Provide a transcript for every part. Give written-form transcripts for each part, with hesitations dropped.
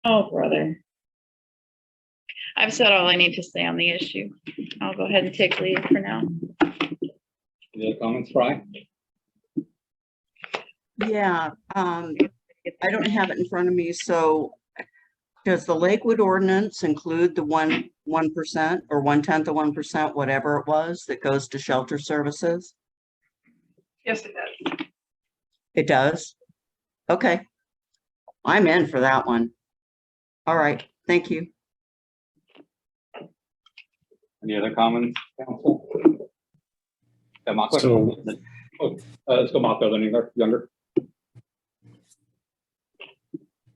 Oh, brother. I've said all I need to say on the issue. I'll go ahead and take leave for now. Any other comments, Fry? Yeah, I don't have it in front of me, so does the Lakewood ordinance include the 1% or 1/10 of 1%, whatever it was, that goes to shelter services? Yes, it does. It does? Okay. I'm in for that one. All right, thank you. Any other comments, council? Yeah, Marco? So- Let's go Marco, then younger.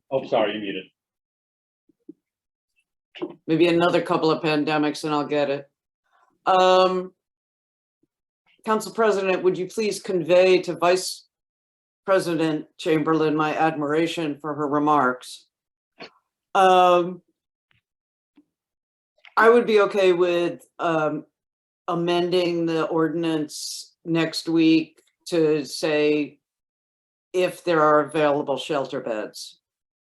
Oh, sorry, you muted. Maybe another couple of pandemics and I'll get it. Council President, would you please convey to Vice President Chamberlain my admiration for her remarks? I would be okay with amending the ordinance next week to say if there are available shelter beds.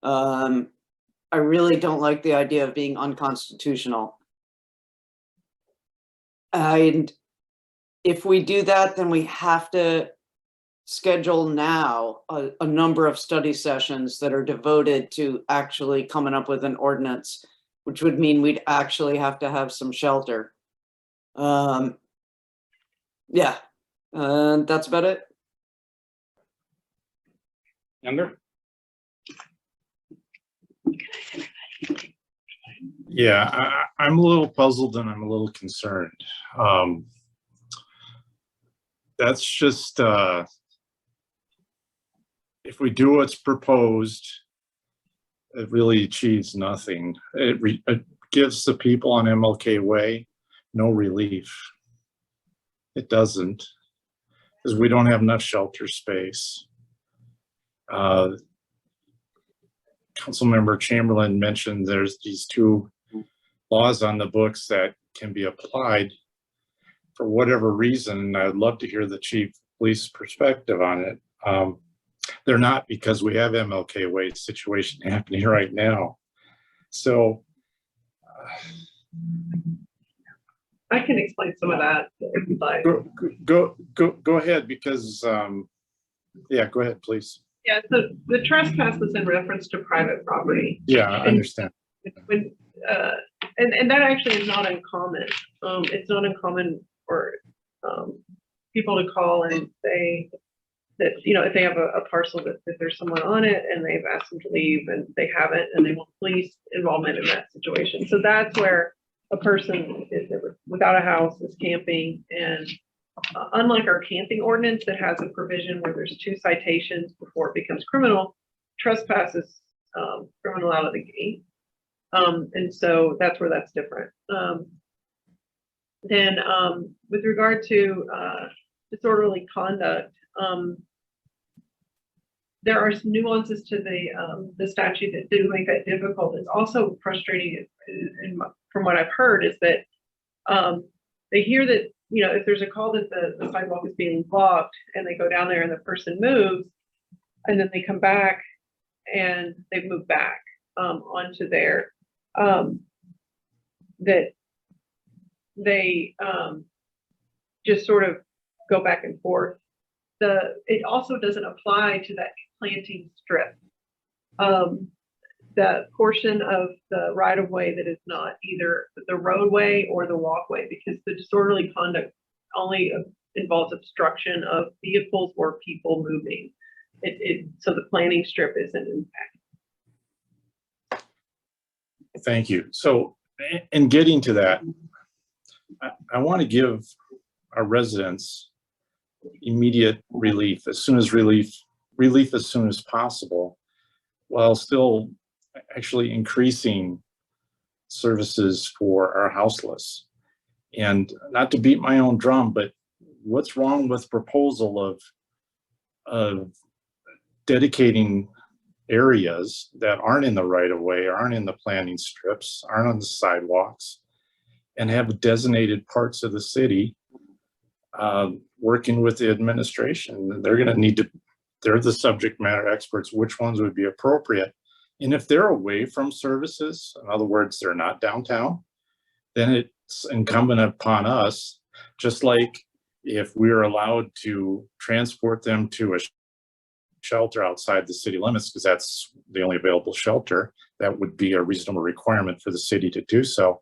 I really don't like the idea of being unconstitutional. And if we do that, then we have to schedule now a number of study sessions that are devoted to actually coming up with an ordinance, which would mean we'd actually have to have some shelter. Yeah, that's about it. Younger? Yeah, I'm a little puzzled and I'm a little concerned. That's just, if we do what's proposed, it really achieves nothing. It gives the people on MLK Way no relief. It doesn't, because we don't have enough shelter space. Councilmember Chamberlain mentioned there's these two laws on the books that can be applied for whatever reason. I'd love to hear the chief of police perspective on it. They're not, because we have MLK Way situation happening right now. So I can explain some of that if you'd like. go ahead, because yeah, go ahead, please. Yeah, so the trespass was in reference to private property. Yeah, I understand. When, and that actually is not uncommon. It's not uncommon for people to call and say that, you know, if they have a parcel that there's someone on it and they've asked them to leave and they haven't, and they want police involvement in that situation. So that's where a person is without a house, is camping, and unlike our camping ordinance that has a provision where there's 2 citations before it becomes criminal, trespass is criminal out of the gate. And so that's where that's different. Then with regard to disorderly conduct, there are some nuances to the statute that do make that difficult. It's also frustrating, from what I've heard, is that they hear that, you know, if there's a call that the sidewalk is being blocked and they go down there and the person moves, and then they come back and they've moved back onto there, that they just sort of go back and forth. It also doesn't apply to that planting strip. That portion of the right of way that is not either the roadway or the walkway, because the disorderly conduct only involves obstruction of vehicles or people moving. So the planting strip isn't impacted. Thank you. So in getting to that, I want to give our residents immediate relief as soon as as soon as possible, while still actually increasing services for our houseless. And not to beat my own drum, but what's wrong with proposal of dedicating areas that aren't in the right of way, aren't in the planting strips, aren't on the sidewalks, and have designated parts of the city working with the administration? They're going to need to, they're the subject matter experts, which ones would be appropriate And if they're away from services, in other words, they're not downtown, then it's incumbent upon us, just like if we're allowed to transport them to a shelter outside the city limits, because that's the only available shelter, that would be a reasonable requirement for the city to do so.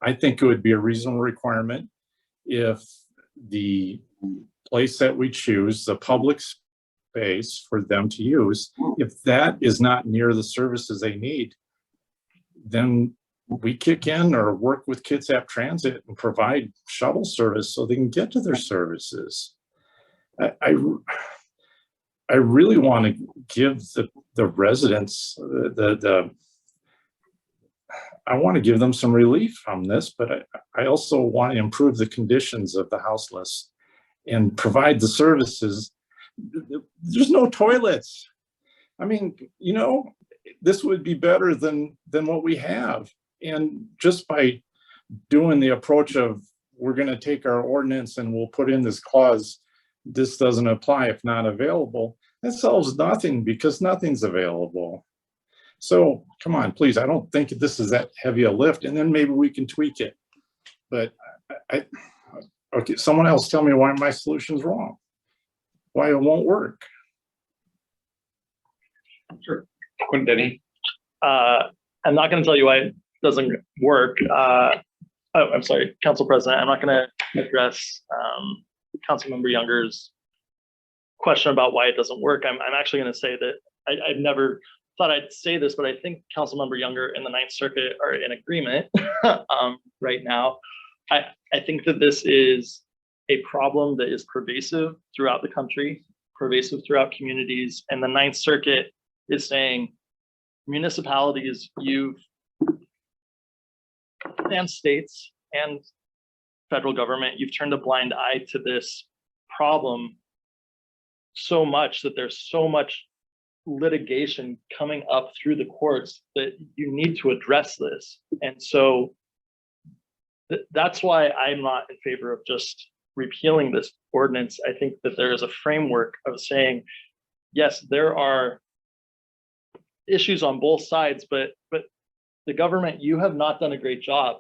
I think it would be a reasonable requirement if the place that we choose, the public space for them to use, if that is not near the services they need, then we kick in or work with Kitsap Transit and provide shuttle service so they can get to their services. I really want to give the residents I want to give them some relief from this, but I also want to improve the conditions of the houseless and provide the services. There's no toilets. I mean, you know, this would be better than what we have. And just by doing the approach of we're going to take our ordinance and we'll put in this clause, this doesn't apply if not available, that solves nothing because nothing's available. So come on, please. I don't think this is that heavy a lift, and then maybe we can tweak it. But okay, someone else tell me why my solution's wrong, why it won't work. Sure. Quinn Denny. I'm not going to tell you why it doesn't work. I'm sorry, Council President. I'm not going to address Councilmember Younger's question about why it doesn't work. I'm actually going to say that I've never thought I'd say this, but I think Councilmember Younger and the Ninth Circuit are in agreement right now. I think that this is a problem that is pervasive throughout the country, pervasive throughout communities, and the Ninth Circuit is saying, municipalities, and states and federal government, you've turned a blind eye to this problem so much that there's so much litigation coming up through the courts that you need to address this. And so that's why I'm not in favor of just repealing this ordinance. I think that there is a framework of saying, yes, there are issues on both sides, but the government, you have not done a great job.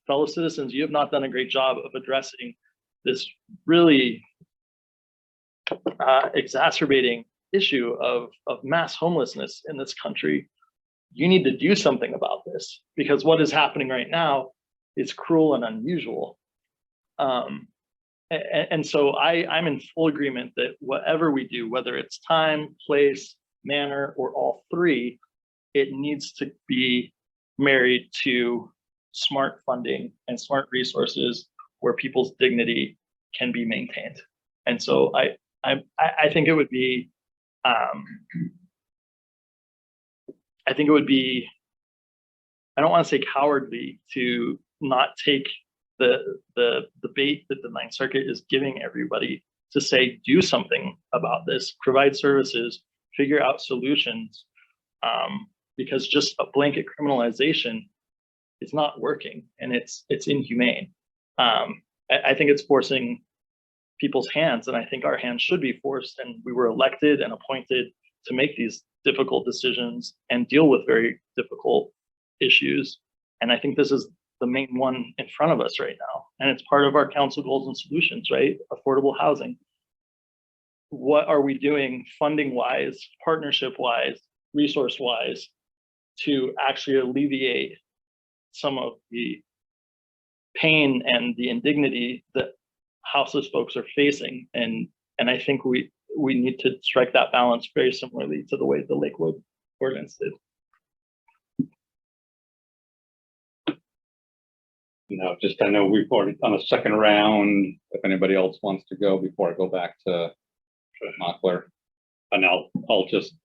Fellow citizens, you have not done a great job of addressing this really exacerbating issue of mass homelessness in this country. You need to do something about this because what is happening right now is cruel and unusual. And so I'm in full agreement that whatever we do, whether it's time, place, manner, or all three, it needs to be married to smart funding and smart resources where people's dignity can be maintained. And so I think it would be, I think it would be, I don't want to say cowardly to not take the bait that the Ninth Circuit is giving everybody to say, do something about this, provide services, figure out solutions, because just a blanket criminalization is not working and it's inhumane. I think it's forcing people's hands, and I think our hands should be forced, and we were elected and appointed to make these difficult decisions and deal with very difficult issues. And I think this is the main one in front of us right now. And it's part of our council goals and solutions, right? Affordable housing. What are we doing funding wise, partnership wise, resource wise to actually alleviate some of the pain and the indignity that houseless folks are facing? And I think we need to strike that balance very similarly to the way the Lakewood ordinance did. No, just I know we've already done a second round. If anybody else wants to go before I go back to Mockler, and I'll just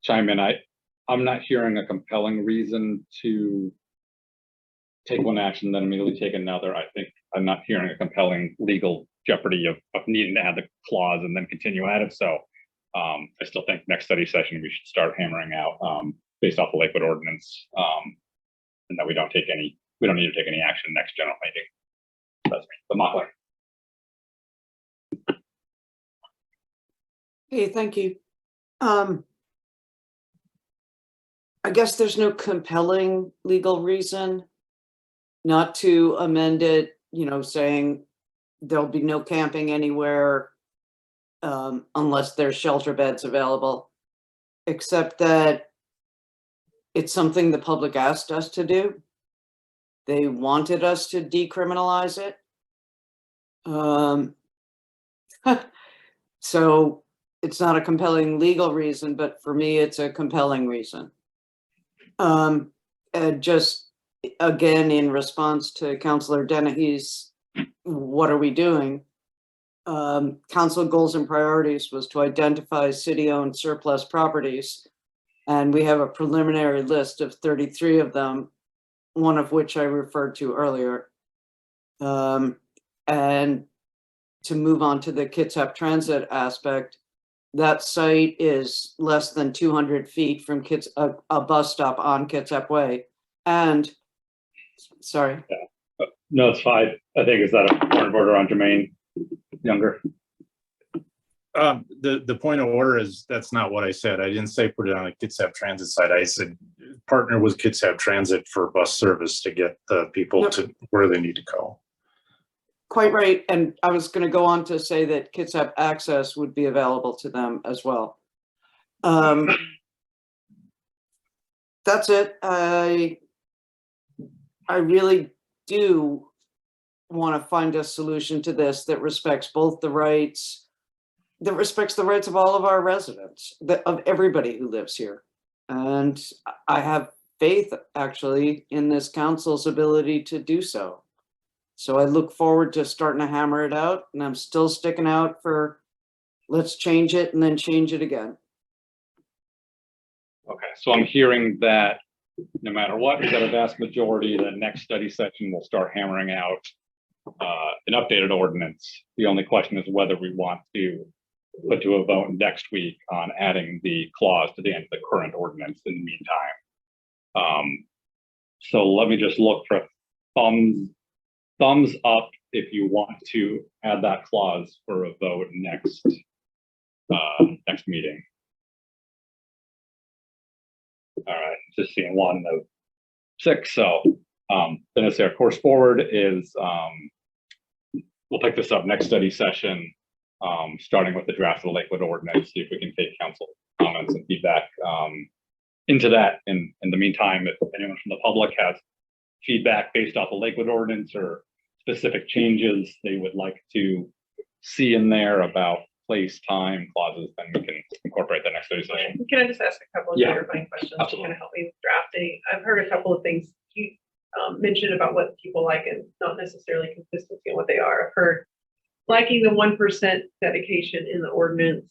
chime in. I'm not hearing a compelling reason to take one action, then immediately take another. I think I'm not hearing a compelling legal jeopardy of needing to add the clause and then continue at it. So I still think next study session we should start hammering out based off the Lakewood ordinance, and that we don't need to take any action next general meeting. That's me, the Mockler. Okay, thank you. I guess there's no compelling legal reason not to amend it, saying there'll be no camping anywhere unless there's shelter beds available, except that it's something the public asked us to do. They wanted us to decriminalize it. So it's not a compelling legal reason, but for me, it's a compelling reason. And just again, in response to Councillor Dennehy's, what are we doing? Council goals and priorities was to identify city-owned surplus properties. And we have a preliminary list of 33 of them, one of which I referred to earlier. And to move on to the Kitsap Transit aspect, that site is less than 200 feet from a bus stop on Kitsap Way. And, sorry. No, it's fine. I think is that a point of order on Jermaine Younger? The point of order is that's not what I said. I didn't say put it on a Kitsap Transit site. I said partner with Kitsap Transit for bus service to get the people to where they need to go. Quite right. And I was going to go on to say that Kitsap Access would be available to them as well. That's it. I really do want to find a solution to this that respects both the rights, that respects the rights of all of our residents, of everybody who lives here. And I have faith actually in this council's ability to do so. So I look forward to starting to hammer it out, and I'm still sticking out for let's change it and then change it again. Okay, so I'm hearing that no matter what, we've got a vast majority. The next study session will start hammering out an updated ordinance. The only question is whether we want to put to a vote next week on adding the clause to the end of the current ordinance in the meantime. So let me just look for thumbs up if you want to add that clause for a vote next meeting. All right, just seeing 1 of 6. So then it's our course forward is we'll pick this up next study session, starting with the draft of the Lakewood ordinance, see if we can take council comments and feedback into that. In the meantime, if anyone from the public has feedback based off the Lakewood ordinance or specific changes they would like to see in there about place, time, clauses, then we can incorporate the next study session. Can I just ask a couple of Yeah, clarifying questions to absolutely. kind of help me with drafting? I've heard a couple of things you mentioned about what people like and not necessarily consistency on what they are. I've heard liking the 1% dedication in the ordinance.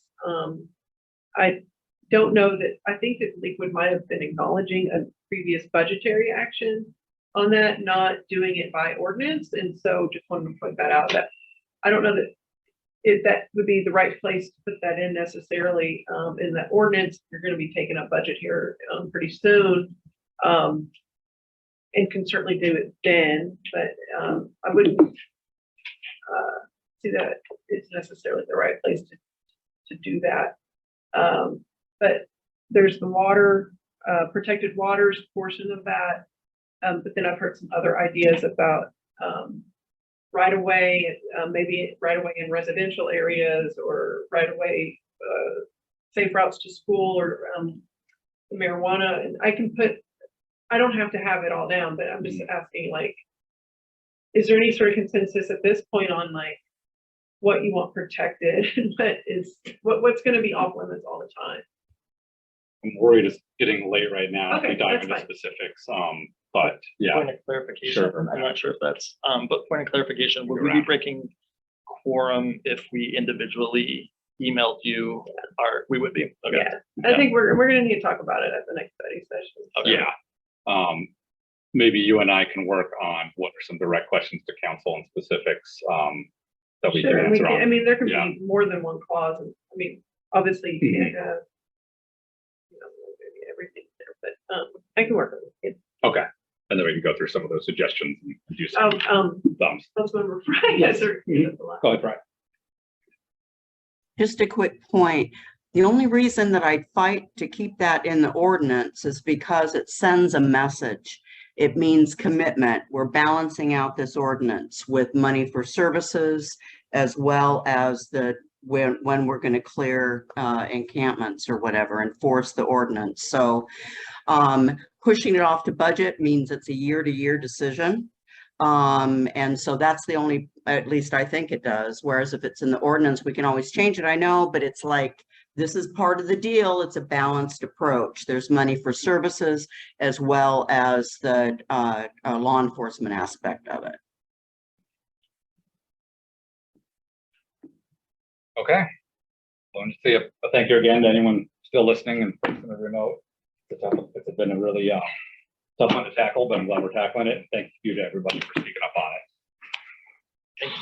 I don't know that, I think that Lakewood might have been acknowledging a previous budgetary action on that, not doing it by ordinance. And so just wanted to point that out, that I don't know that that would be the right place to put that in necessarily in the ordinance. You're going to be taking up budget here pretty soon, and can certainly do it then, but I wouldn't see that it's necessarily the right place to do that. But there's the water, protected waters portion of that. But then I've heard some other ideas about right away, maybe right away in residential areas, or right away safe routes to school, or marijuana. And I don't have to have it all down, but I'm just asking, like, is there any sort of consensus at this point on like what you want protected and what's going to be off limits all the time? I'm worried it's getting late right now. Okay, We dive that's into fine. specifics. But yeah, Point of clarification, Sure. I'm not sure if that's, but point of clarification, would You're we be right. breaking quorum if we individually emailed you? We would be, okay. Yeah, I think we're going to need to talk about it at the next study session. Okay. yeah. Maybe you and I can work on what are some direct questions to council and specifics that we can Sure, answer on. I mean, there could Yeah. be more than one clause, and I mean, obviously you can't have, maybe everything there, but I can work on it. Okay, and then we can go through some of those suggestions and do some thumbs. Councilmember Fry, Yes. yes, sir. Go ahead, Brian. Just a quick point. The only reason that I'd fight to keep that in the ordinance is because it sends a message. It means commitment. We're balancing out this ordinance with money for services as well as when we're going to clear encampments or whatever, enforce the ordinance. So pushing it off to budget means it's a year-to-year decision. And so that's the only, at least I think it does. Whereas if it's in the ordinance, we can always change it. I know, but it's like, this is part of the deal. It's a balanced approach. There's money for services as well as the law enforcement aspect of it. Okay. Want to say a thank you again to anyone still listening and from the remote. It's been a really tough one to tackle, but I'm glad we're tackling it. Thank you to everybody for speaking up on it. Thank you.